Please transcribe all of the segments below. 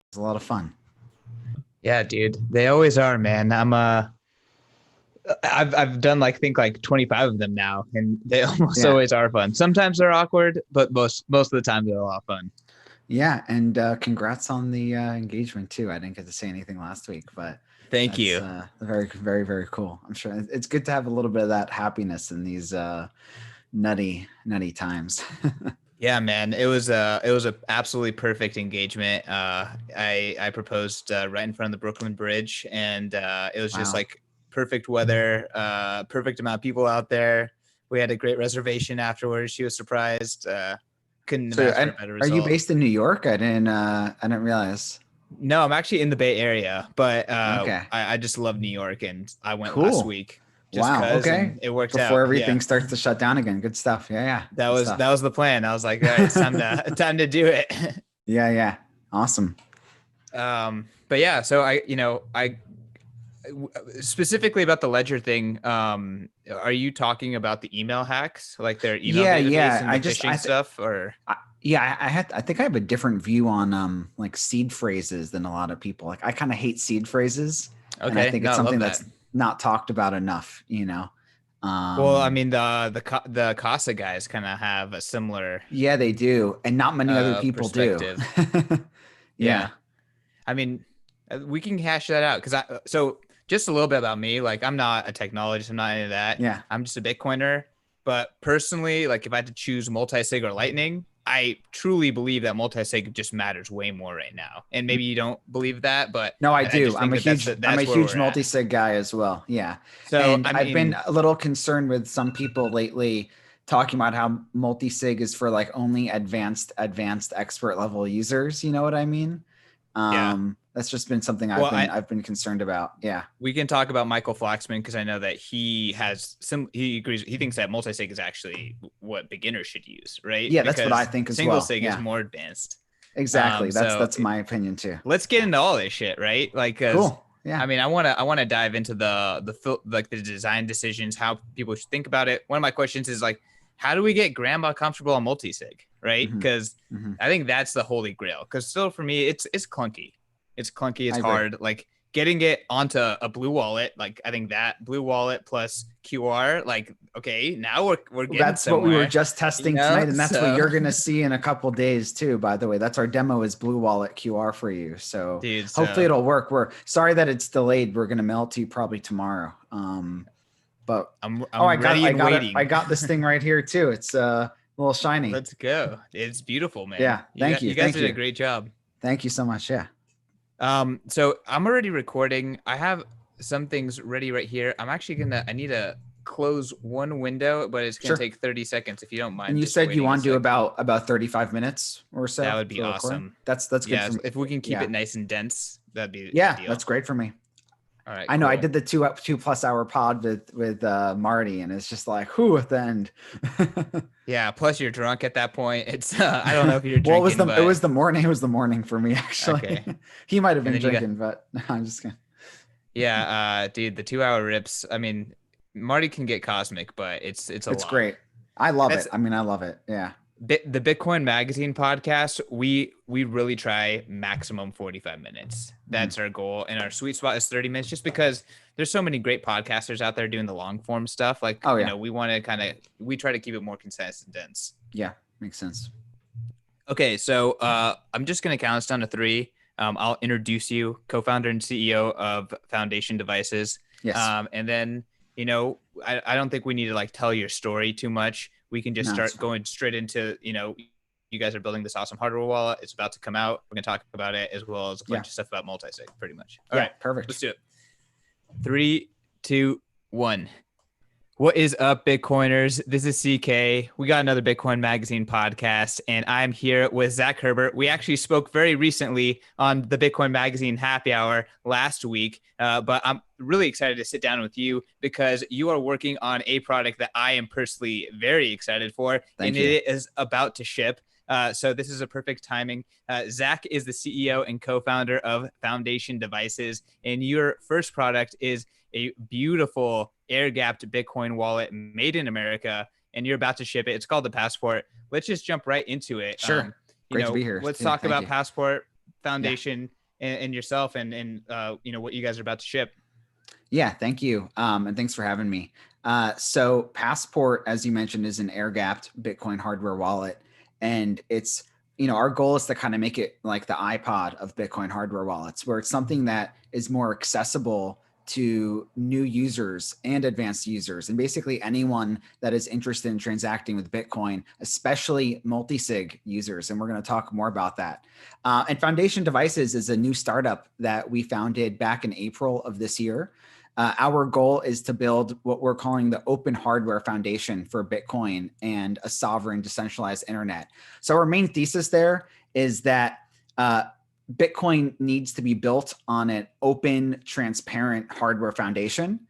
It's a lot of fun. Yeah, dude. They always are, man. I've done like 25 of them now, and they almost Yeah. always are fun. Sometimes they're awkward, but most of the time they're a lot of fun. Yeah, and congrats on the engagement too. I didn't get to say anything last week, but Thank that's you. very, very, very cool. I'm sure it's good to have a little bit of that happiness in these nutty times. Yeah, man. It was a absolutely perfect engagement. I proposed right in front of the Brooklyn Bridge, and it was just Wow. like perfect weather, perfect amount of people out there. We had a great reservation afterwards. She was surprised. Couldn't have So, asked for a and better are you result. based in New York? I didn't realize. No, I'm actually in the Bay Area, but Okay, I just love New York, and I went last cool. week just Wow. cause, Okay. and it worked Before out. Yeah, everything starts to shut down again. Good stuff. Yeah, yeah. that Good was stuff. that was the plan. I was like, all right, it's time to time to do it. Yeah, yeah. Awesome. But yeah, so I specifically about the Ledger thing. Are you talking about the email hacks, like their email Yeah, database yeah. and the phishing stuff, or? I think I have a different view on like seed phrases than a lot of people. Like I kind of hate seed phrases, and I Okay, think no, it's I love something that. that's not talked about enough. Well, I Um, mean the Casa guys kind of have a similar yeah, they do, and not many other people do. perspective. Yeah, Yeah. I mean, we can hash that out because so just a little bit about me. Like, I'm not a technologist, I'm not any of that. yeah. I'm just a Bitcoiner. But personally, like, if I had to choose multi-sig or Lightning, I truly believe that multi-sig just matters way more right now. And maybe you don't believe that, but No, I I do. just think that I'm a that's where huge we're at. multi-sig guy as well. Yeah. So, And I I've been mean, a little concerned with some people lately talking about how multi-sig is for like only advanced expert level users. You know what I mean? yeah. That's just been something Well, I've been concerned about. Yeah. we can talk about Michael Flaxman because I know that he has some. He agrees. He thinks that multi-sig is actually what beginners should use, right? Yeah, that's what I Because think as single well. sig is Yeah. more advanced. Exactly. So That's my opinion too. let's get into all this shit, right? Like, cause Cool. Yeah. I mean, I want to dive into like the design decisions, how people should think about it. One of my questions is like, how do we get grandma comfortable on multi-sig, right? hmm Because hmm I think that's the holy grail. Because still, for me, it's clunky. It's clunky. I It's agree. hard. Like getting it onto a blue wallet. Like I think that blue wallet plus QR. Like okay, now we're getting That's what we were somewhere. just You testing know, tonight, and that's what so you're gonna see in a couple days too. By the way, that's our demo is Blue Wallet QR for you. So dude. hopefully So it'll work. We're sorry that it's delayed. We're gonna mail it to you probably tomorrow. But oh, I'm ready and I waiting. got this thing right here too. It's a little shiny. Let's go. It's beautiful, man. Yeah. Thank you. You guys Thank did a you. great job. Thank you so much. Yeah. So I'm already recording. I have some things ready right here. I need to close one window, but it's gonna Sure. take 30 seconds if you don't And mind you just said you waiting a want to do second. about 35 minutes or That so would be for recording. awesome. That's good Yeah, for me. if we can keep Yeah. it nice and dense, that'd be Yeah, ideal. that's great for me. All right, I know I cool. did the 2+ hour pod with Marty, and it's just like whoo at the end. Yeah, plus you're drunk at that point. It's I don't know if you're Well, drinking, it but was the morning. It was the morning for me actually. okay. He might have And been then you got drinking, but I'm just kidding. yeah, dude, the 2 hour rips. I mean, Marty can get cosmic, but it's a It's lot. great. I love That's it. I mean, I love it. Yeah. the Bitcoin Magazine podcast, we really try maximum 45 minutes. Mm. That's our goal, and our sweet spot is 30 minutes. Just because there's so many great podcasters out there doing the long form stuff. Like Oh yeah. we want to we try to keep it more concise and dense. Yeah. Makes sense. Okay, so I'm just gonna count us down to three. I'll introduce you, co-founder and CEO of Foundation Devices. Yes. And then I don't think we need to like tell your story too much. We can just No, it's start fine. going straight into, you guys are building this awesome hardware wallet. It's about to come out. We're going to talk about it as well as a bunch of stuff about multisig, pretty much. All right, Perfect. let's do it. 3, 2, 1. What is up, Bitcoiners? This is CK. We got another Bitcoin Magazine podcast, and I'm here with Zach Herbert. We actually spoke very recently on the Bitcoin Magazine happy hour last week, but I'm really excited to sit down with you because you are working on a product that I am personally very excited for, Thank and you. it is about to ship. So this is a perfect timing. Zach is the CEO and co-founder of Foundation Devices, and your first product is a beautiful air-gapped Bitcoin wallet made in America, and you're about to ship it. It's called the Passport. Let's just jump right into it. Sure. Great to be here. Let's Yeah, talk thank about you. Passport, Yeah. Foundation, and yourself, and what you guys are about to ship. Yeah, thank you. And thanks for having me. So Passport, as you mentioned, is an air-gapped Bitcoin hardware wallet. And it's, our goal is to kind of make it like the iPod of Bitcoin hardware wallets, where it's something that is more accessible to new users and advanced users, and basically anyone that is interested in transacting with Bitcoin, especially multisig users. And we're going to talk more about that. And Foundation Devices is a new startup that we founded back in April of this year. Our goal is to build what we're calling the open hardware foundation for Bitcoin and a sovereign decentralized internet. So our main thesis there is that Bitcoin needs to be built on an open, transparent hardware foundation.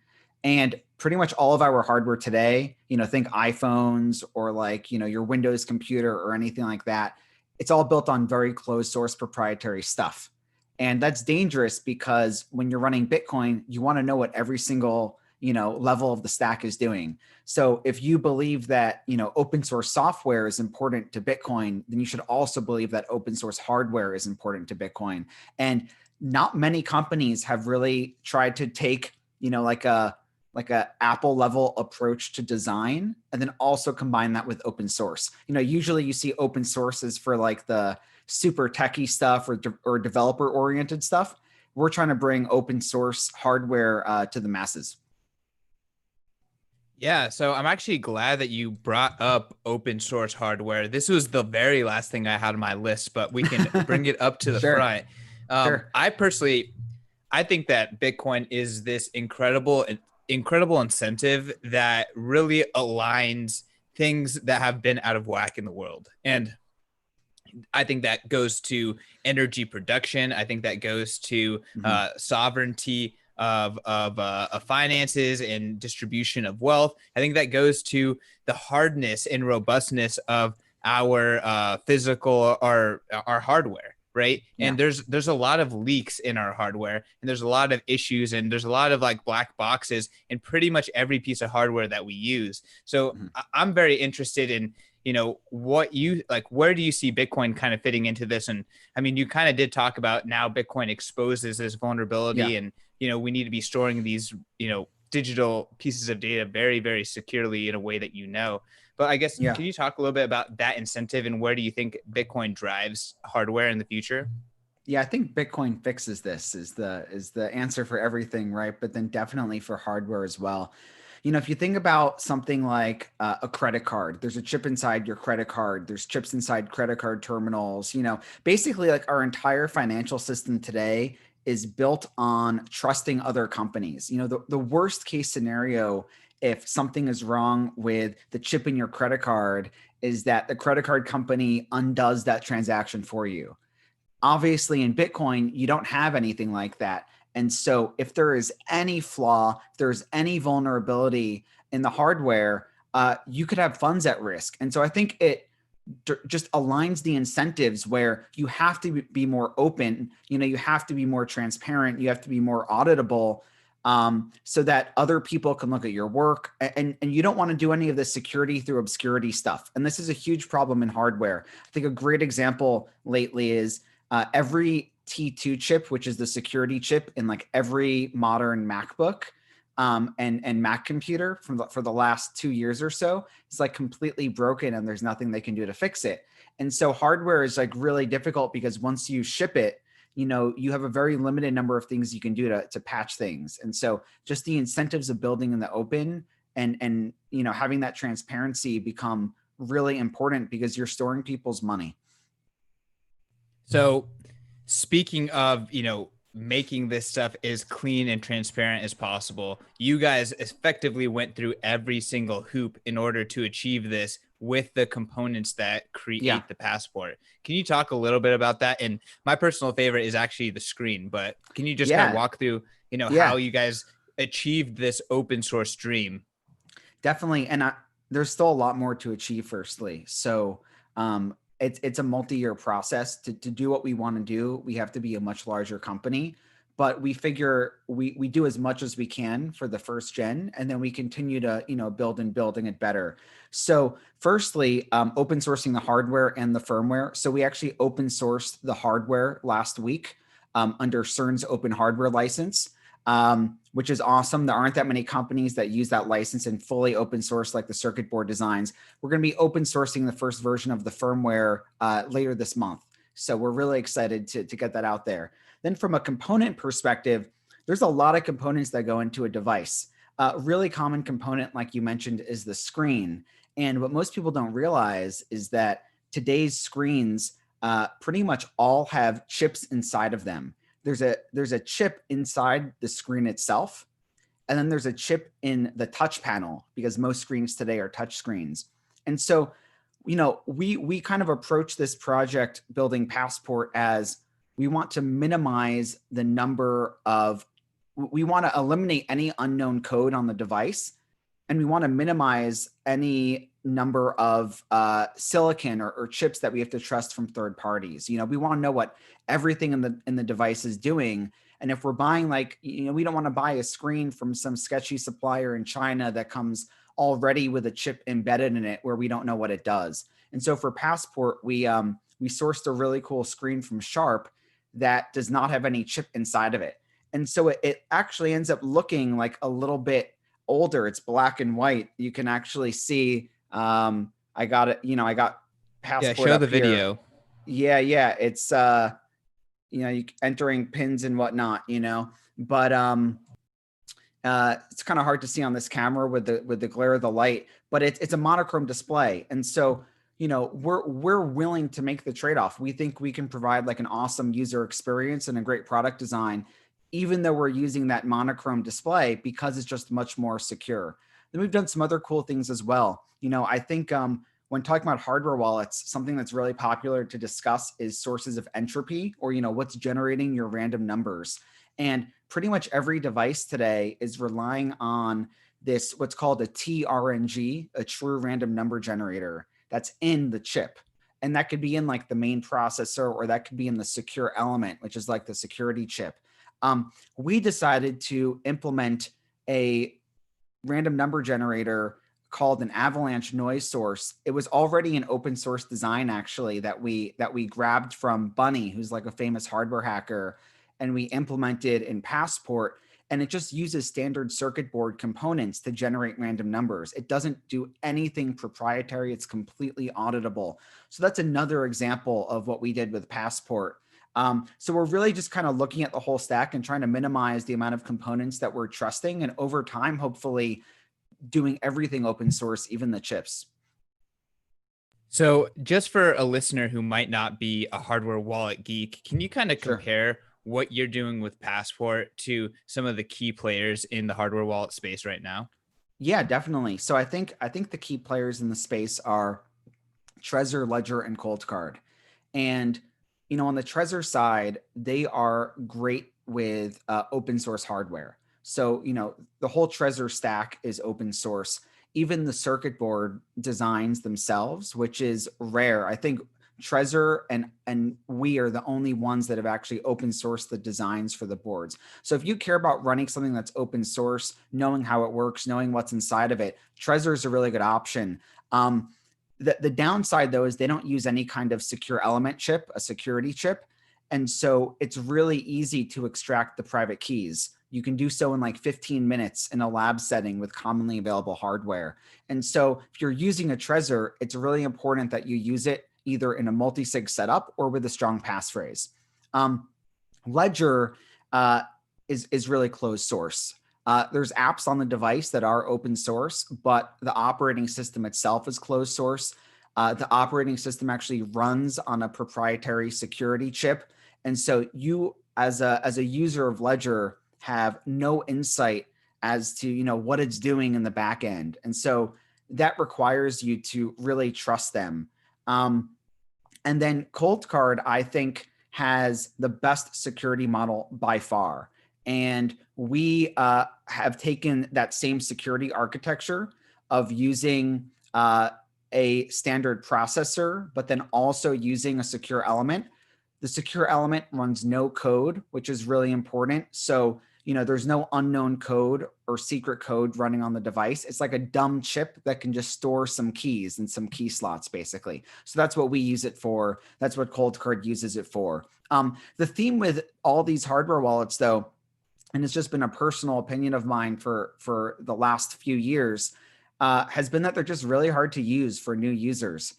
And pretty much all of our hardware today, think iPhones or like, your Windows computer or anything like that, it's all built on very closed source proprietary stuff. And that's dangerous because when you're running Bitcoin, you want to know what every single, level of the stack is doing. So if you believe that, open source software is important to Bitcoin, then you should also believe that open source hardware is important to Bitcoin. And not many companies have really tried to take, like a Apple level approach to design and then also combine that with open source. Usually you see open sources for like the super techie stuff or developer oriented stuff. We're trying to bring open source hardware to the masses. Yeah, so I'm actually glad that you brought up open source hardware. This was the very last thing I had on my list, but we can bring it up to the Sure. front. Sure. I think that Bitcoin is this incredible incentive that really aligns things that have been out of whack in the world. And I think that goes to energy production. I think that goes to sovereignty of finances and distribution of wealth. I think that goes to the hardness and robustness of our physical our hardware, right? Yeah. And there's a lot of leaks in our hardware, and there's a lot of issues, and there's a lot of like black boxes in pretty much every piece of hardware that we use. So I'm very interested in what you like, where do you see Bitcoin kind of fitting into this? And I mean, you kind of did talk about now Bitcoin exposes this vulnerability, and we need to be storing these digital pieces of data very, very securely in a way that but I guess can you talk a little bit about that incentive, and where do you think Bitcoin drives hardware in the future? Yeah, I think Bitcoin fixes this is the answer for everything, right? But then definitely for hardware as well. If you think about something like a credit card, there's a chip inside your credit card. There's chips inside credit card terminals. Basically like our entire financial system today is built on trusting other companies. The worst case scenario, if something is wrong with the chip in your credit card, is that the credit card company undoes that transaction for you. Obviously, in Bitcoin, you don't have anything like that. And so if there is any flaw, if there's any vulnerability in the hardware, you could have funds at risk. And so I think it just aligns the incentives where you have to be more open, you have to be more transparent, you have to be more auditable, so that other people can look at your work. And you don't want to do any of the security through obscurity stuff. And this is a huge problem in hardware. I think a great example lately is every T2 chip, which is the security chip in like every modern MacBook and Mac computer for the last 2 years or so, it's like completely broken and there's nothing they can do to fix it. And so hardware is like really difficult because once you ship it, you have a very limited number of things you can do to patch things. And so just the incentives of building in the open and having that transparency become really important because you're storing people's money. So speaking of, making this stuff as clean and transparent as possible, you guys effectively went through every single hoop in order to achieve this with the components that create the passport. Can you talk a little bit about that? And my personal favorite is actually the screen, but can you just kind of walk through, how you guys achieved this open source dream? Definitely. And there's still a lot more to achieve, firstly. So it's a multi-year process to do what we want to do. We have to be a much larger company, but we figure we do as much as we can for the first gen, and then we continue to building it better. So firstly, open sourcing the hardware and the firmware. So we actually open sourced the hardware last week under CERN's open hardware license, which is awesome. There aren't that many companies that use that license and fully open source like the circuit board designs. We're going to be open sourcing the first version of the firmware later this month. So we're really excited to get that out there. Then from a component perspective, there's a lot of components that go into a device. A really common component, like you mentioned, is the screen. And what most people don't realize is that today's screens pretty much all have chips inside of them. There's a chip inside the screen itself, and then there's a chip in the touch panel, because most screens today are touch screens. And so, we kind of approach this project building Passport as we want to minimize the number of, we want to eliminate any unknown code on the device, and we want to minimize any number of silicon or chips that we have to trust from third parties. We want to know what everything in the device is doing. And if we're buying, we don't want to buy a screen from some sketchy supplier in China that comes already with a chip embedded in it where we don't know what it does. And so for Passport, we sourced a really cool screen from Sharp that does not have any chip inside of it. And so it actually ends up looking like a little bit older. It's black and white. You can actually see, I got it, I got Passport. Yeah, show up the here. video. Yeah. It's, you entering pins and whatnot, but it's kind of hard to see on this camera with the glare of the light, but it's a monochrome display. And so, we're willing to make the trade-off. We think we can provide like an awesome user experience and a great product design, even though we're using that monochrome display, because it's just much more secure. Then we've done some other cool things as well. I think when talking about hardware wallets, something that's really popular to discuss is sources of entropy, or what's generating your random numbers. And pretty much every device today is relying on this, what's called a TRNG, a true random number generator, that's in the chip. And that could be in like the main processor, or that could be in the secure element, which is like the security chip. We decided to implement a random number generator called an avalanche noise source. It was already an open source design, actually, that we grabbed from Bunny, who's like a famous hardware hacker, and we implemented in Passport. And it just uses standard circuit board components to generate random numbers. It doesn't do anything proprietary. It's completely auditable. So that's another example of what we did with Passport. So we're really just kind of looking at the whole stack and trying to minimize the amount of components that we're trusting, and over time, hopefully doing everything open source, even the chips. So just for a listener who might not be a hardware wallet geek, can you kind of Sure. compare what you're doing with Passport to some of the key players in the hardware wallet space right now? Yeah, definitely. So I think the key players in the space are Trezor, Ledger, and Coldcard. And on the Trezor side, they are great with open source hardware. So the whole Trezor stack is open source. Even the circuit board designs themselves, which is rare. I think Trezor and we are the only ones that have actually open sourced the designs for the boards. So if you care about running something that's open source, knowing how it works, knowing what's inside of it, Trezor is a really good option. The downside, though, is they don't use any kind of secure element chip, a security chip. And so it's really easy to extract the private keys. You can do so in like 15 minutes in a lab setting with commonly available hardware. And so if you're using a Trezor, it's really important that you use it either in a multi-sig setup or with a strong passphrase. Ledger is really closed source. There's apps on the device that are open source, but the operating system itself is closed source. The operating system actually runs on a proprietary security chip. And so you, as a user of Ledger, have no insight as to what it's doing in the back end. And so that requires you to really trust them. And then Coldcard, I think, has the best security model by far. And we have taken that same security architecture of using a standard processor, but then also using a secure element. The secure element runs no code, which is really important. So, there's no unknown code or secret code running on the device. It's like a dumb chip that can just store some keys and some key slots, basically. So that's what we use it for. That's what Coldcard uses it for. The theme with all these hardware wallets, though, and it's just been a personal opinion of mine for the last few years, has been that they're just really hard to use for new users.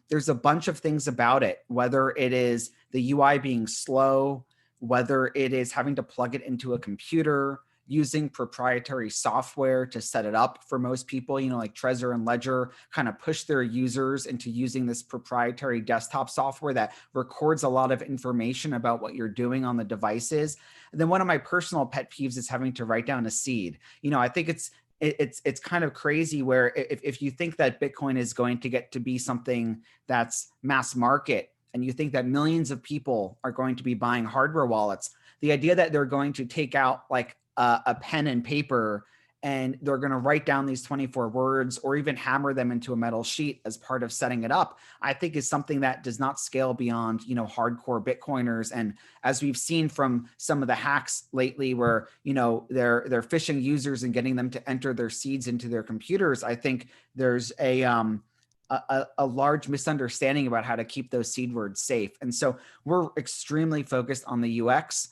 There's a bunch of things about it, whether it is the UI being slow, whether it is having to plug it into a computer, using proprietary software to set it up for most people, like Trezor and Ledger kind of push their users into using this proprietary desktop software that records a lot of information about what you're doing on the devices. And then one of my personal pet peeves is having to write down a seed. I think it's kind of crazy where if you think that Bitcoin is going to get to be something that's mass market, and you think that millions of people are going to be buying hardware wallets, the idea that they're going to take out like a pen and paper and they're going to write down these 24 words or even hammer them into a metal sheet as part of setting it up, I think is something that does not scale beyond, hardcore Bitcoiners. And as we've seen from some of the hacks lately where, they're phishing users and getting them to enter their seeds into their computers, I think there's a large misunderstanding about how to keep those seed words safe. And so we're extremely focused on the UX.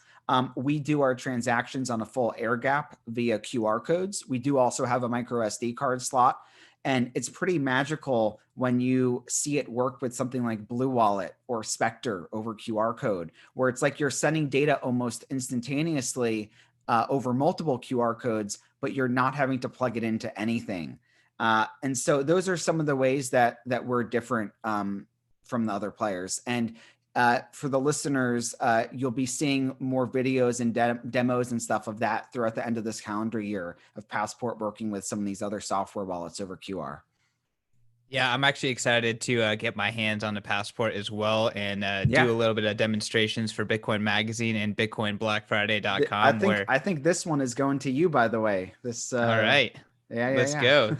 We do our transactions on a full air gap via QR codes. We do also have a micro SD card slot. And it's pretty magical when you see it work with something like Blue Wallet or Spectre over QR code, where it's like you're sending data almost instantaneously over multiple QR codes, but you're not having to plug it into anything. And so those are some of the ways that we're different from the other players. And for the listeners, you'll be seeing more videos and demos and stuff of that throughout the end of this calendar year of Passport working with some of these other software wallets over QR. Yeah, I'm actually excited to get my hands on the Passport as well and Yeah. do a little bit of demonstrations for Bitcoin Magazine and I BitcoinBlackFriday.com. think Where, I think this one is going to you, by the way. This all right, let's yeah. go.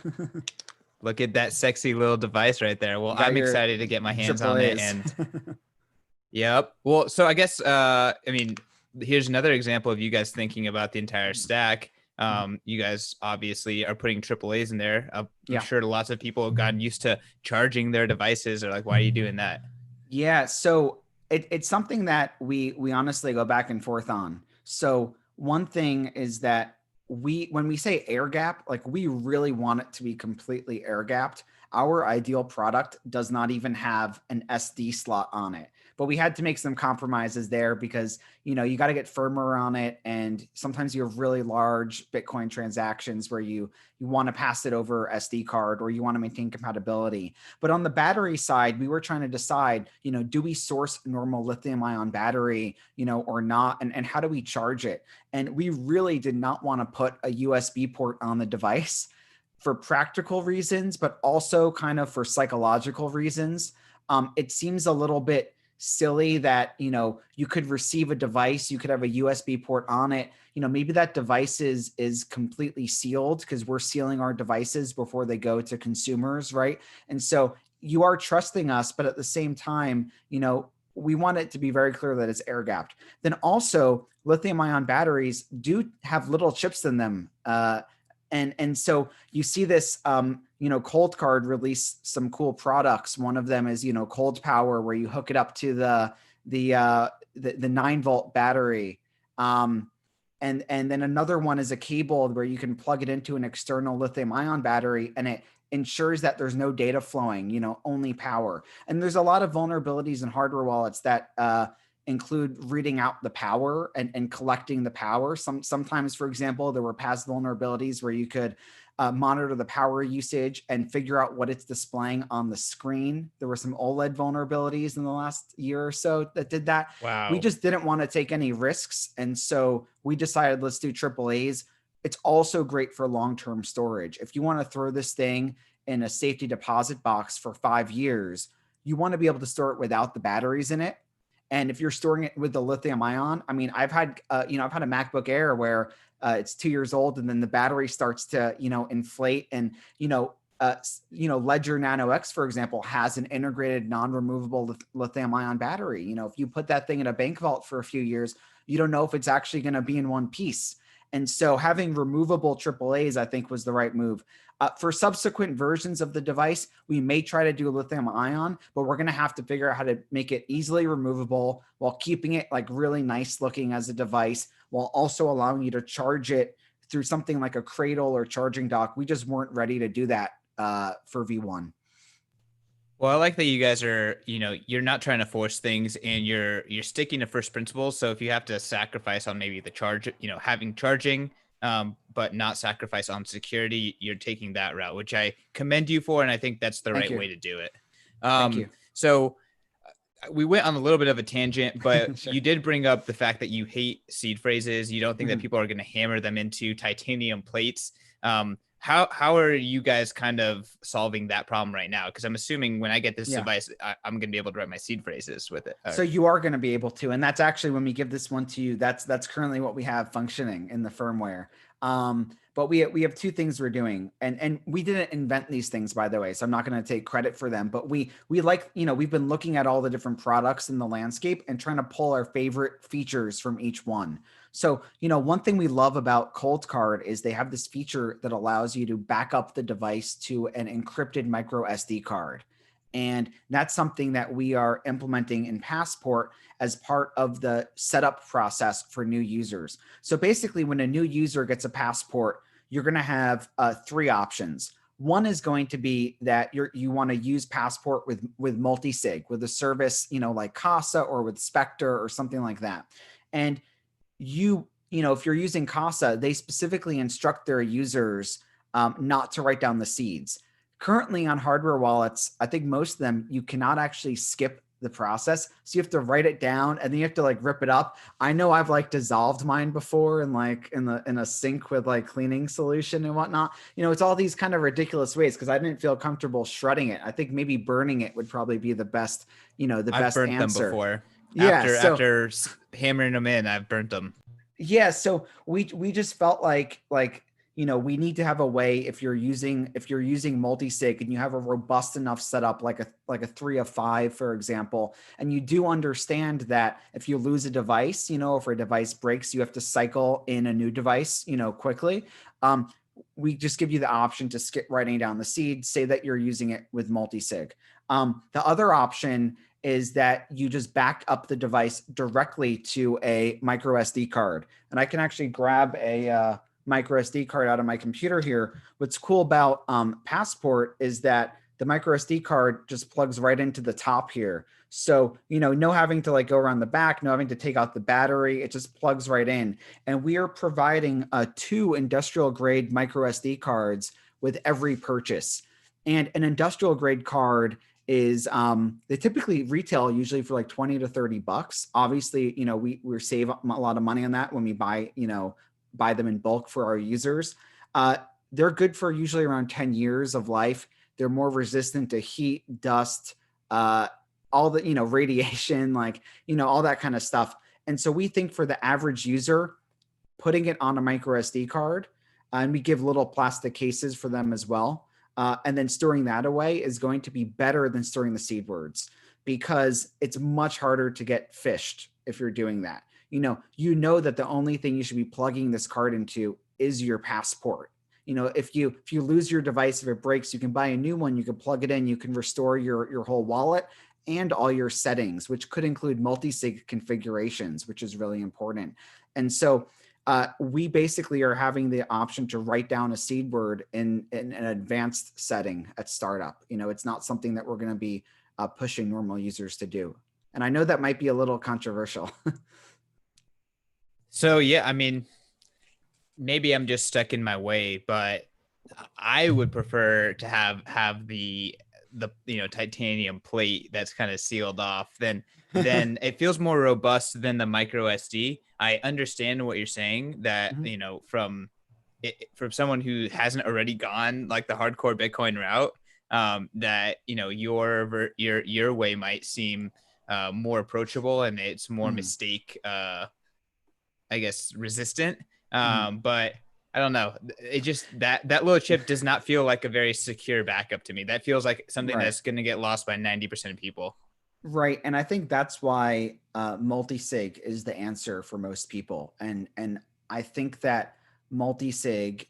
Look at that sexy little device right there. Well, You got I'm your excited to get my hands triple on it. A's. And yep. Well, so I guess, I mean, here's another example of you guys thinking about the entire stack. You guys obviously are putting AAAs in there. I'm sure lots of people have gotten used to charging their devices. They're like, why are you doing that? Yeah, so it's something that we honestly go back and forth on. So one thing is that when we say air gap, like we really want it to be completely air gapped. Our ideal product does not even have an SD slot on it. But we had to make some compromises there because, you got to get firmware on it. And sometimes you have really large Bitcoin transactions where you want to pass it over SD card or you want to maintain compatibility. But on the battery side, we were trying to decide, do we source normal lithium ion battery, or not? And how do we charge it? And we really did not want to put a USB port on the device for practical reasons, but also kind of for psychological reasons. It seems a little bit silly that, you could receive a device, you could have a USB port on it. Maybe that device is completely sealed because we're sealing our devices before they go to consumers, right? And so you are trusting us, but at the same time, we want it to be very clear that it's air gapped. Then also lithium ion batteries do have little chips in them. And so you see this, Coldcard release some cool products. One of them is, Cold Power, where you hook it up to the 9-volt battery. And then another one is a cable where you can plug it into an external lithium ion battery and it ensures that there's no data flowing, only power. And there's a lot of vulnerabilities in hardware wallets that include reading out the power and collecting the power. Sometimes, for example, there were past vulnerabilities where you could monitor the power usage and figure out what it's displaying on the screen. There were some OLED vulnerabilities in the last year or so that did that. Wow. We just didn't want to take any risks. And so we decided, let's do AAAs. It's also great for long-term storage. If you want to throw this thing in a safety deposit box for 5 years, you want to be able to store it without the batteries in it. And if you're storing it with the lithium ion, I mean, I've had a MacBook Air where it's 2 years old and then the battery starts to, inflate. And, Ledger Nano X, for example, has an integrated non-removable lithium ion battery. If you put that thing in a bank vault for a few years, you don't know if it's actually going to be in one piece. And so having removable AAAs, I think, was the right move. For subsequent versions of the device, we may try to do lithium ion, but we're going to have to figure out how to make it easily removable while keeping it like really nice looking as a device, while also allowing you to charge it through something like a cradle or charging dock. We just weren't ready to do that for V1. Well, I like that you guys are, you're not trying to force things and you're sticking to first principles. So if you have to sacrifice on maybe the charge, having charging, but not sacrifice on security, you're taking that route, which I commend you for, and I think that's the Thank right you. way to do it. Thank you. So we went on a little bit of a tangent, but Sure. you did bring up the fact that you hate seed phrases. You don't think that people are going to hammer them into titanium plates. How are you guys kind of solving that problem right now? Because I'm assuming when I get this device, I'm going to be able to write my seed phrases with it. So you are going to be able to, and that's actually when we give this one to you. That's currently what we have functioning in the firmware. But we have two things we're doing, and we didn't invent these things, by the way, so I'm not going to take credit for them. But we like, we've been looking at all the different products in the landscape and trying to pull our favorite features from each one. So, one thing we love about Cold Card is they have this feature that allows you to back up the device to an encrypted micro SD card. And that's something that we are implementing in Passport as part of the setup process for new users. So basically, when a new user gets a Passport, you're going to have three options. One is going to be that you want to use Passport with Multisig, with a service, like Casa or with Spectre or something like that. And if you're using Casa, they specifically instruct their users not to write down the seeds. Currently on hardware wallets, I think most of them, you cannot actually skip the process. So you have to write it down and then you have to like rip it up. I know I've like dissolved mine before and like in a sink with like cleaning solution and whatnot. It's all these kind of ridiculous ways because I didn't feel comfortable shredding it. I think maybe burning it would probably be the best, I've best burnt answer. them before. Yeah. After hammering them in, I've burnt them. Yeah. So we just felt like we need to have a way if you're using multi-sig and you have a robust enough setup like a 3 of 5, for example, and you do understand that if you lose a device, if a device breaks, you have to cycle in a new device, quickly. We just give you the option to skip writing down the seed, say that you're using it with multi-sig. The other option is that you just back up the device directly to a micro SD card. And I can actually grab a micro SD card out of my computer here. What's cool about Passport is that the micro SD card just plugs right into the top here. So, no having to like go around the back, no having to take out the battery. It just plugs right in. And we are providing 2 industrial grade micro SD cards with every purchase. And an industrial grade card is they typically retail usually for like 20 to 30 bucks. Obviously, we save a lot of money on that when we buy them in bulk for our users. They're good for usually around 10 years of life. They're more resistant to heat, dust, all the, radiation, like, all that kind of stuff. And so we think for the average user, putting it on a micro SD card, and we give little plastic cases for them as well. And then storing that away is going to be better than storing the seed words because it's much harder to get phished if you're doing that. That the only thing you should be plugging this card into is your Passport. If you lose your device, if it breaks, you can buy a new one, you can plug it in, you can restore your whole wallet and all your settings, which could include multi-sig configurations, which is really important. And so we basically are having the option to write down a seed word in an advanced setting at startup. It's not something that we're going to be pushing normal users to do. And I know that might be a little controversial. So yeah, I mean, maybe I'm just stuck in my way, but I would prefer to have the titanium plate that's kind of sealed off. Then it feels more robust than the micro SD. I understand what you're saying that from someone who hasn't already gone like the hardcore Bitcoin route, that your way might seem more approachable and it's more mistake I guess resistant. But I don't know. It just that little chip does not feel like a very secure backup to me. That feels like something Right. that's going to get lost by 90% of people. Right. And I think that's why multi-sig is the answer for most people. And I think that multi-sig,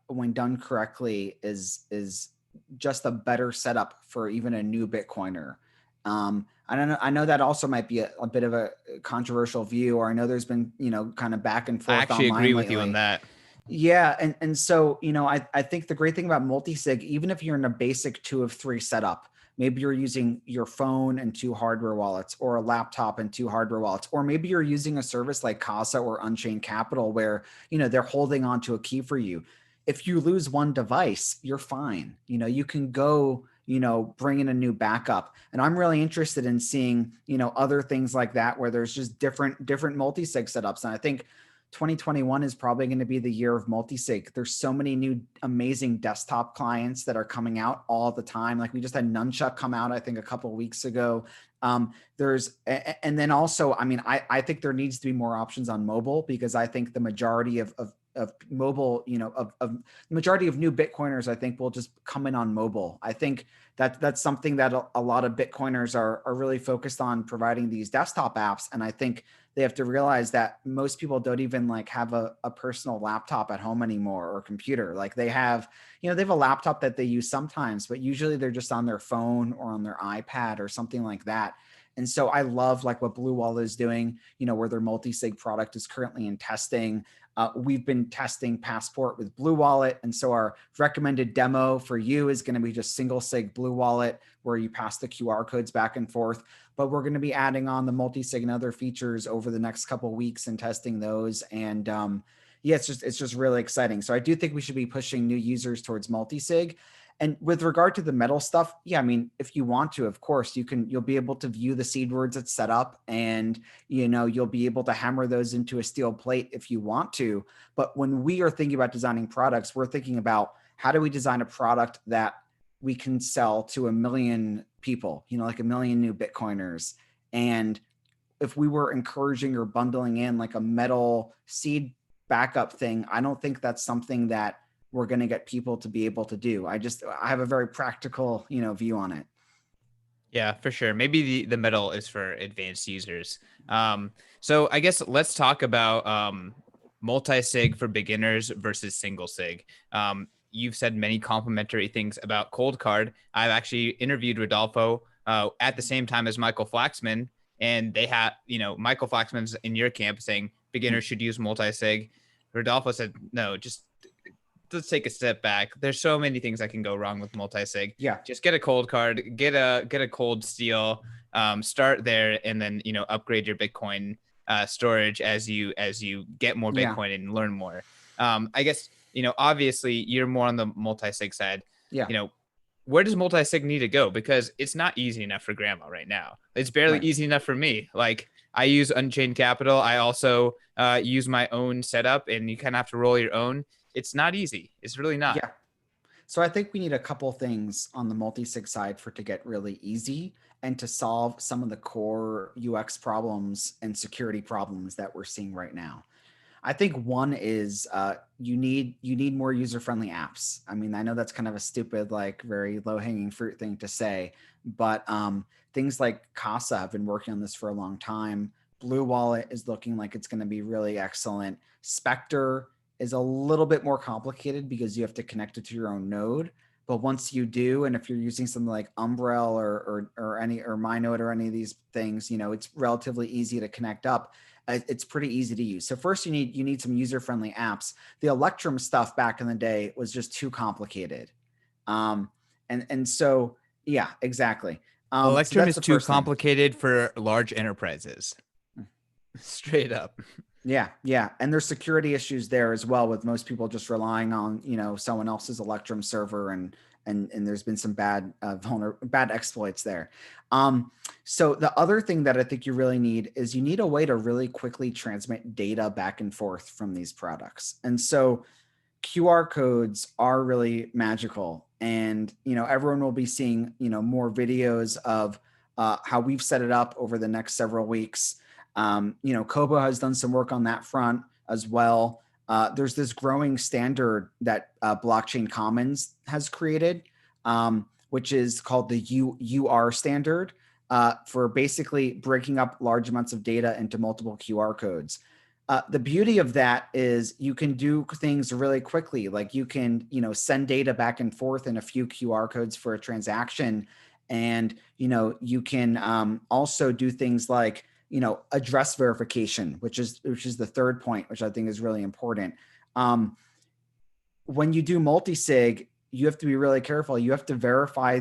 when done correctly, is just a better setup for even a new Bitcoiner. I don't know. I know that also might be a bit of a controversial view, or I know there's been, kind of back and I forth actually online agree with you on lately. that. Yeah, and so I think the great thing about multisig, even if you're in a basic 2 of 3 setup, maybe you're using your phone and 2 hardware wallets, or a laptop and 2 hardware wallets, or maybe you're using a service like Casa or Unchained Capital where they're holding on to a key for you. If you lose one device, you're fine. You can go bring in a new backup. And I'm really interested in seeing other things like that where there's just different multisig setups. And I think 2021 is probably going to be the year of multisig. There's so many new amazing desktop clients that are coming out all the time. Like we just had Nunchuck come out, I think, a couple of weeks ago. And then also, I mean, I think there needs to be more options on mobile, because I think the majority of mobile, of the majority of new Bitcoiners, I think, will just come in on mobile. I think that's something that a lot of Bitcoiners are really focused on, providing these desktop apps. And I think they have to realize that most people don't even like have a personal laptop at home anymore, or computer. Like they have a laptop that they use sometimes, but usually they're just on their phone or on their iPad or something like that. And so I love like what Blue Wall is doing, where their multi-sig product is currently in testing. We've been testing Passport with Blue Wallet. And so our recommended demo for you is going to be just single sig Blue Wallet, where you pass the QR codes back and forth. But we're going to be adding on the multi-sig and other features over the next couple of weeks and testing those. And yeah, it's just really exciting. So I do think we should be pushing new users towards multi-sig. And with regard to the metal stuff, yeah, I mean, if you want to, of course, you'll be able to view the seed words it's set up, and you'll be able to hammer those into a steel plate if you want to. But when we are thinking about designing products, we're thinking about how do we design a product that we can sell to a million people, like a million new Bitcoiners. And if we were encouraging or bundling in like a metal seed backup thing, I don't think that's something that we're going to get people to be able to do. I have a very practical, view on it. Yeah, for sure. Maybe the metal is for advanced users. So I guess let's talk about multi-sig for beginners versus single sig. You've said many complimentary things about Cold Card. I've actually interviewed Rodolfo at the same time as Michael Flaxman, and they had, Michael Flaxman's in your camp saying beginners should use multi-sig. Rodolfo said, no, just let's take a step back. There's so many things that can go wrong with multi-sig. Yeah. Just get a cold card, get a cold steel, start there, and then upgrade your Bitcoin storage as you get more Yeah. Bitcoin and learn more. I guess obviously you're more on the multi-sig side. Yeah. Where does multi-sig need to go? Because it's not easy enough for grandma right now. It's barely Right. easy enough for me. Like I use Unchained Capital. I also use my own setup, and you kind of have to roll your own. It's not easy. It's really not. Yeah. So I think we need a couple things on the multi-sig side for it to get really easy and to solve some of the core UX problems and security problems that we're seeing right now. I think one is you need more user friendly apps. I mean, I know that's kind of a stupid, like very low hanging fruit thing to say, but things like Casa have been working on this for a long time. Blue Wallet is looking like it's going to be really excellent. Spectre is a little bit more complicated because you have to connect it to your own node. But once you do, and if you're using something like Umbrel or any or MyNode or any of these things, it's relatively easy to connect up. It's pretty easy to use. So first, you need some user friendly apps. The Electrum stuff back in the day was just too complicated, and so yeah, exactly. So Electrum that's is the too first thing. complicated for large enterprises. Straight up. Yeah, yeah, and there's security issues there as well, with most people just relying on someone else's Electrum server, and there's been some bad exploits there. So the other thing that I think you really need is you need a way to really quickly transmit data back and forth from these products, and so QR codes are really magical, and everyone will be seeing more videos of how we've set it up over the next several weeks. Kobo has done some work on that front as well. there's this growing standard that Blockchain Commons has created, which is called the UR standard, for basically breaking up large amounts of data into multiple QR codes. The beauty of that is you can do things really quickly. Like you can, send data back and forth in a few QR codes for a transaction. And, you can also do things like, address verification, which is the third point, which I think is really important. When you do multisig, you have to be really careful. You have to verify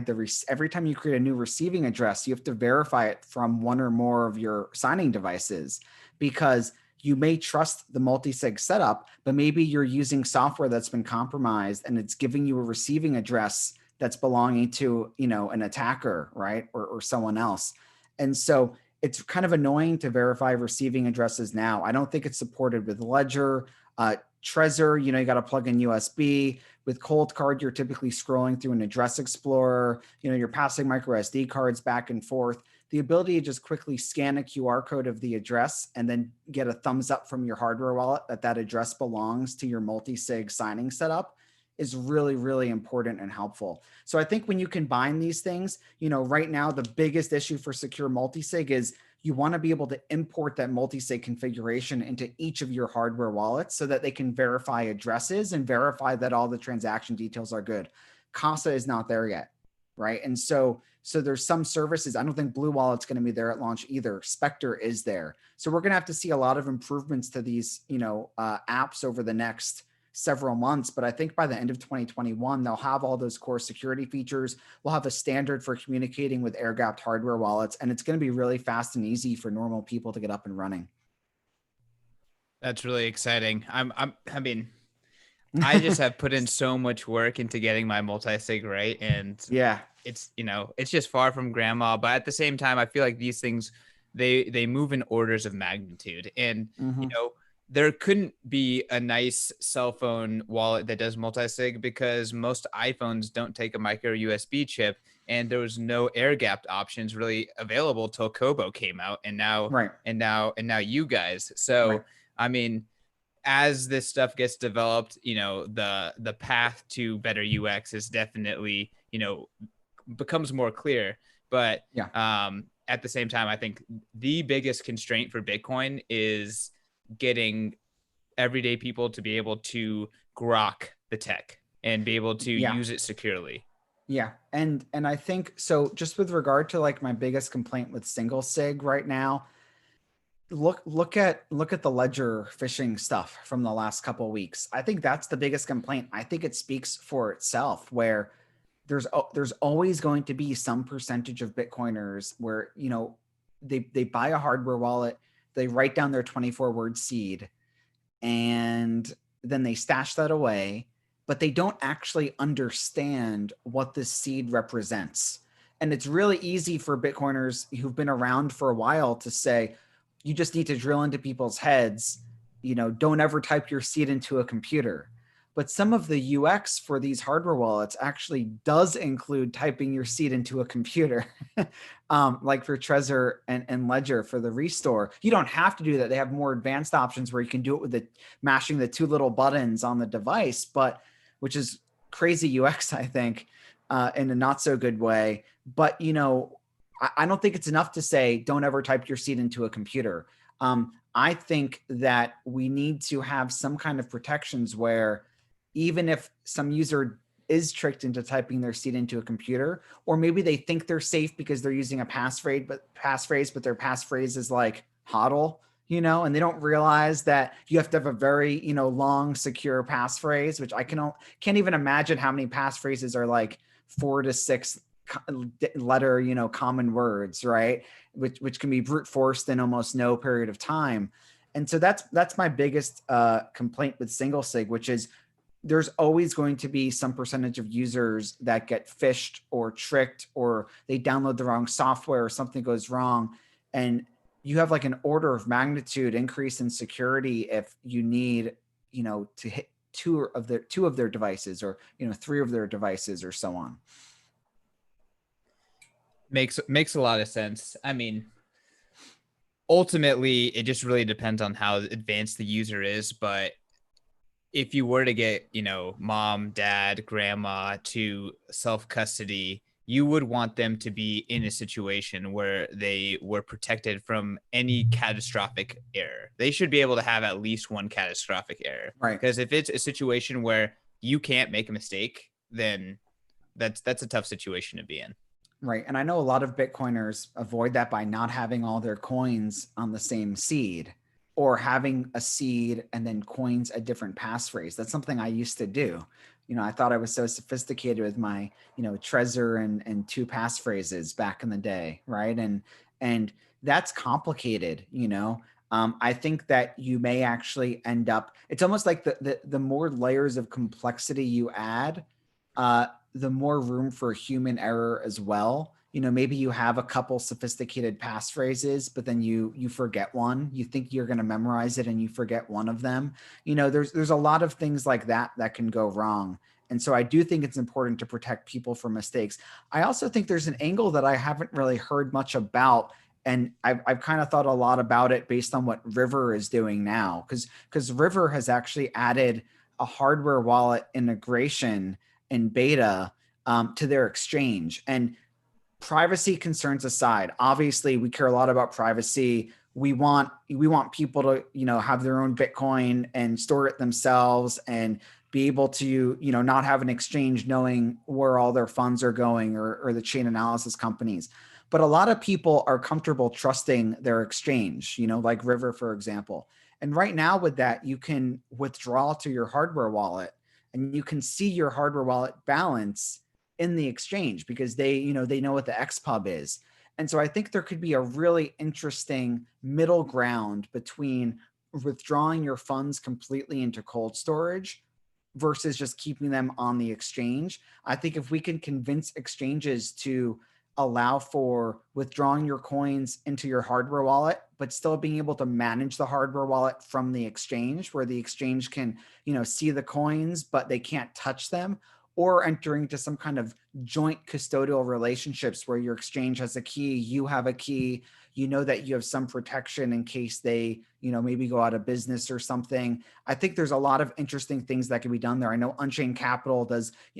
every time you create a new receiving address, you have to verify it from one or more of your signing devices, because you may trust the multisig setup, but maybe you're using software that's been compromised and it's giving you a receiving address that's belonging to, an attacker, right? Or someone else. And so it's kind of annoying to verify receiving addresses now. I don't think it's supported with Ledger. Trezor, you got to plug in USB. With Cold Card, you're typically scrolling through an address explorer. You're passing micro SD cards back and forth. The ability to just quickly scan a QR code of the address and then get a thumbs up from your hardware wallet that address belongs to your multi-sig signing setup is really, really important and helpful. So I think when you combine these things, right now, the biggest issue for secure multi-sig is you want to be able to import that multi-sig configuration into each of your hardware wallets so that they can verify addresses and verify that all the transaction details are good. Casa is not there yet, right? And so there's some services. I don't think Blue Wallet's going to be there at launch either. Spectre is there. So we're going to have to see a lot of improvements to these, apps over the next several months. But I think by the end of 2021, they'll have all those core security features. We'll have a standard for communicating with air-gapped hardware wallets, and it's going to be really fast and easy for normal people to get up and running. That's really exciting. I mean, I just have put in so much work into getting my multi-sig right, and yeah, it's it's just far from grandma. But at the same time, I feel like these things they move in orders of magnitude, and there couldn't be a nice cell phone wallet that does multi-sig because most iPhones don't take a micro USB chip, and there was no air gapped options really available till Kobo came out, and now right, and now you guys. So right. I mean, as this stuff gets developed, the path to better UX is definitely becomes more clear. But Yeah. At the same time, I think the biggest constraint for Bitcoin is getting everyday people to be able to grok the tech and be able to use it securely. Yeah. And I think so, just with regard to like my biggest complaint with single sig right now, look at the Ledger phishing stuff from the last couple of weeks. I think that's the biggest complaint. I think it speaks for itself, where there's always going to be some percentage of Bitcoiners where they buy a hardware wallet, they write down their 24-word seed, and then they stash that away, but they don't actually understand what this seed represents. And it's really easy for Bitcoiners who've been around for a while to say, you just need to drill into people's heads, don't ever type your seed into a computer. But some of the UX for these hardware wallets actually does include typing your seed into a computer. Like for Trezor and Ledger for the restore. You don't have to do that. They have more advanced options where you can do it with mashing the two little buttons on the device, but which is crazy UX, I think, in a not so good way. But, I don't think it's enough to say, don't ever type your seed into a computer. I think that we need to have some kind of protections where even if some user is tricked into typing their seed into a computer, or maybe they think they're safe because they're using a passphrase, but their passphrase is like HODL, and they don't realize that you have to have a very, long, secure passphrase, which I can't even imagine how many passphrases are like 4 to 6 letter, common words, right? Which can be brute forced in almost no period of time. And so that's my biggest complaint with single sig, which is there's always going to be some percentage of users that get phished or tricked, or they download the wrong software or something goes wrong. And you have like an order of magnitude increase in security if you need, to hit two of their devices, or, 3 of their devices, or so on. Makes a lot of sense. I mean, ultimately, it just really depends on how advanced the user is, but if you were to get, mom, dad, grandma to self custody, you would want them to be in a situation where they were protected from any catastrophic error. They should be able to have at least one catastrophic error. Right. Because if it's a situation where you can't make a mistake, then that's a tough situation to be in. Right. And I know a lot of Bitcoiners avoid that by not having all their coins on the same seed, or having a seed and then coins a different passphrase. That's something I used to do. I thought I was so sophisticated with my, Trezor and two passphrases back in the day. Right. And that's complicated. I think that you may actually end up, it's almost like the more layers of complexity you add, uh, the more room for human error as well. Maybe you have a couple sophisticated passphrases, but then you forget one. You think you're going to memorize it and you forget one of them. There's a lot of things like that can go wrong. And so I do think it's important to protect people from mistakes. I also think there's an angle that I haven't really heard much about, and I've kind of thought a lot about it based on what River is doing now, because River has actually added a hardware wallet integration in beta to their exchange. And privacy concerns aside, obviously we care a lot about privacy. We want people to have their own Bitcoin and store it themselves, and be able to not have an exchange knowing where all their funds are going, or the chain analysis companies. But a lot of people are comfortable trusting their exchange, like River, for example. And right now with that, you can withdraw to your hardware wallet, and you can see your hardware wallet balance in the exchange, because they know what the XPub is. And so I think there could be a really interesting middle ground between withdrawing your funds completely into cold storage versus just keeping them on the exchange. I think if we can convince exchanges to allow for withdrawing your coins into your hardware wallet, but still being able to manage the hardware wallet from the exchange, where the exchange can, see the coins, but they can't touch them, or entering into some kind of joint custodial relationships where your exchange has a key, you have a key, that you have some protection in case they, maybe go out of business or something. I think there's a lot of interesting things that can be done there. I know Unchained Capital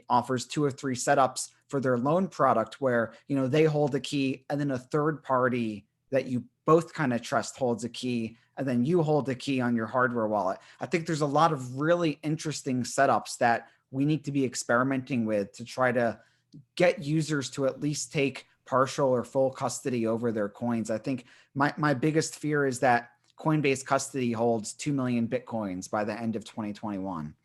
offers 2 or 3 setups for their loan product where, they hold a key, and then a third party that you both kind of trust holds a key, and then you hold the key on your hardware wallet. I think there's a lot of really interesting setups that we need to be experimenting with to try to get users to at least take partial or full custody over their coins. I think my biggest fear is that Coinbase custody holds 2 million Bitcoins by the end of 2021.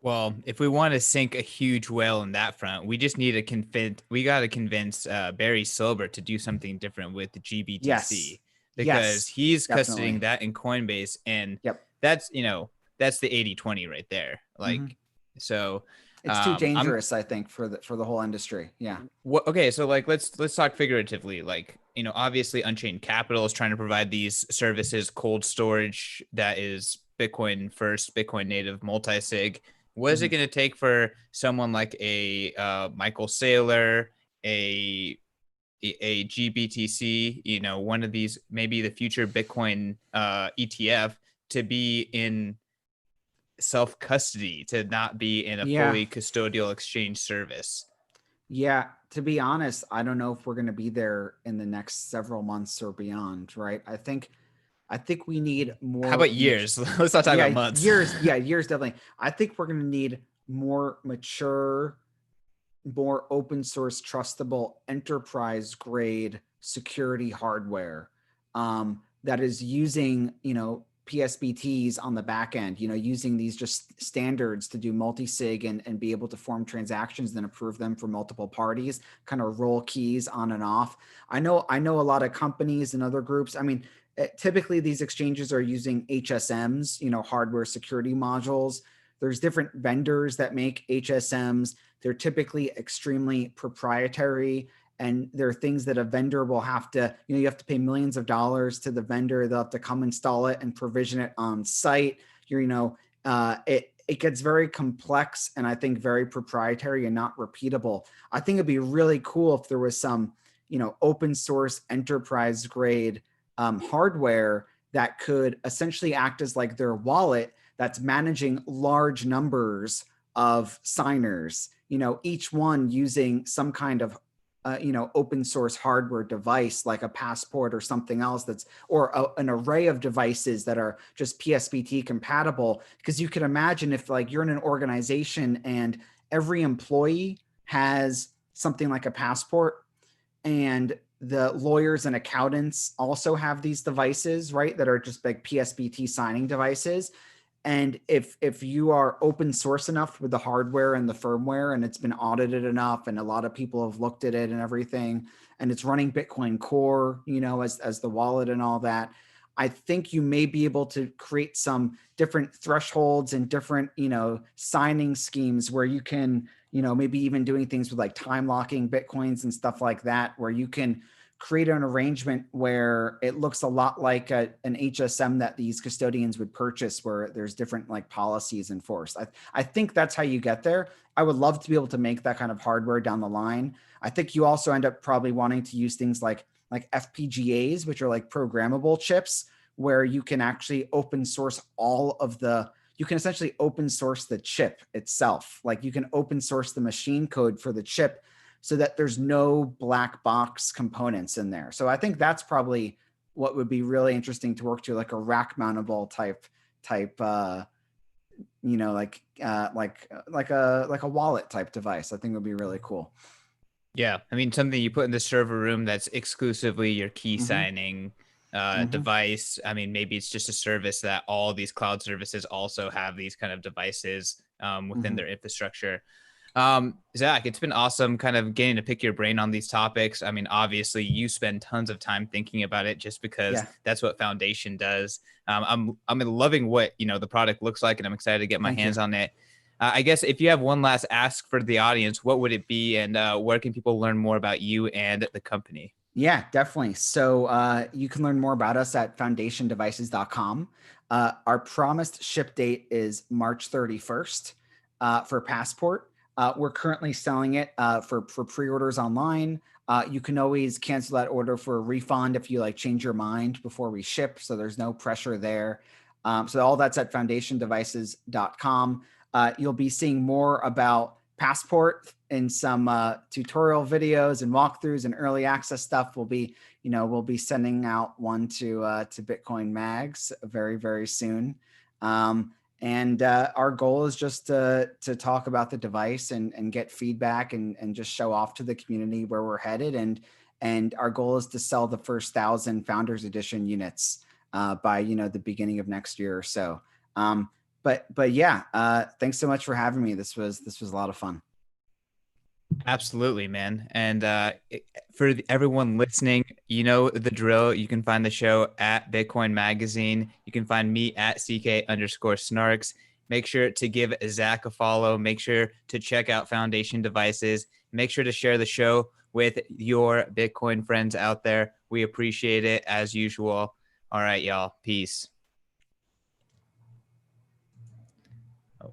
Well, if we want to sink a huge whale in that front, we just need to convince Barry Silbert to do something different with the GBTC, because he's definitely custodying that in Coinbase, and Yep. that's the 80-20 right there. So it's too dangerous, I think, for the whole industry. Yeah. Okay, so let's talk figuratively. Obviously Unchained Capital is trying to provide these services, cold storage that is Bitcoin first, Bitcoin native, multisig. What is it going to take for someone like a Michael Saylor, a GBTC, one of these, maybe the future Bitcoin ETF, to be in self-custody, to not be in a fully custodial exchange service? Yeah, to be honest, I don't know if we're going to be there in the next several months or beyond, right? I think we need more. How about years? Let's not talk about months. Years. Yeah, years, definitely. I think we're going to need more mature, more open source, trustable, enterprise grade security hardware that is using, PSBTs on the back end, using these just standards to do multisig and be able to form transactions, then approve them for multiple parties, kind of roll keys on and off. I know a lot of companies and other groups. I mean, typically these exchanges are using HSMs, hardware security modules. There's different vendors that make HSMs. They're typically extremely proprietary, and there are things that a vendor will have to, you have to pay millions of dollars to the vendor. They'll have to come install it and provision it on site. It gets very complex, and I think very proprietary and not repeatable. I think it'd be really cool if there was some, open source enterprise grade hardware that could essentially act as like their wallet that's managing large numbers of signers, each one using some kind of open source hardware device like a Passport or something else an array of devices that are just PSBT compatible. Because you can imagine if like you're in an organization and every employee has something like a Passport, and the lawyers and accountants also have these devices, right, that are just like PSBT signing devices. And if you are open source enough with the hardware and the firmware, and it's been audited enough, and a lot of people have looked at it and everything, and it's running Bitcoin Core, as the wallet and all that, I think you may be able to create some different thresholds and different, signing schemes where you can, maybe even doing things with like time locking Bitcoins and stuff like that, where you can create an arrangement where it looks a lot like an HSM that these custodians would purchase, where there's different like policies enforced. I think that's how you get there. I would love to be able to make that kind of hardware down the line. I think you also end up probably wanting to use things like FPGAs, which are like programmable chips, where you can actually open source you can essentially open source the chip itself. Like you can open source the machine code for the chip so that there's no black box components in there. So I think that's probably what would be really interesting to work to, like a rack mountable type, like a wallet type device. I think would be really cool. Yeah, I mean, something you put in the server room that's exclusively your key signing device. I mean, maybe it's just a service that all these cloud services also have these kind of devices within their infrastructure. Zach, it's been awesome kind of getting to pick your brain on these topics. I mean, obviously you spend tons of time thinking about it just because that's what Foundation does. I'm loving what, the product looks like, and I'm excited to get my hands on it. I guess if you have one last ask for the audience, what would it be, and where can people learn more about you and the company? Yeah, definitely. So you can learn more about us at foundationdevices.com. Our promised ship date is March 31st for Passport. We're currently selling it for pre-orders online. You can always cancel that order for a refund if you like change your mind before we ship. So there's no pressure there. So all that's at foundationdevices.com. You'll be seeing more about Passport in some tutorial videos and walkthroughs and early access stuff. We'll be sending out one to Bitcoin Mags very, very soon. And our goal is just to talk about the device and get feedback and just show off to the community where we're headed. And our goal is to sell the first 1,000 Founders Edition units by the beginning of next year or so. But yeah, thanks so much for having me. This was a lot of fun. Absolutely, man. And for everyone listening, you know the drill. You can find the show at Bitcoin Magazine. You can find me at CK_snarks. Make sure to give Zach a follow. Make sure to check out Foundation Devices. Make sure to share the show with your Bitcoin friends out there. We appreciate it as usual. All right, y'all. Peace. Oh.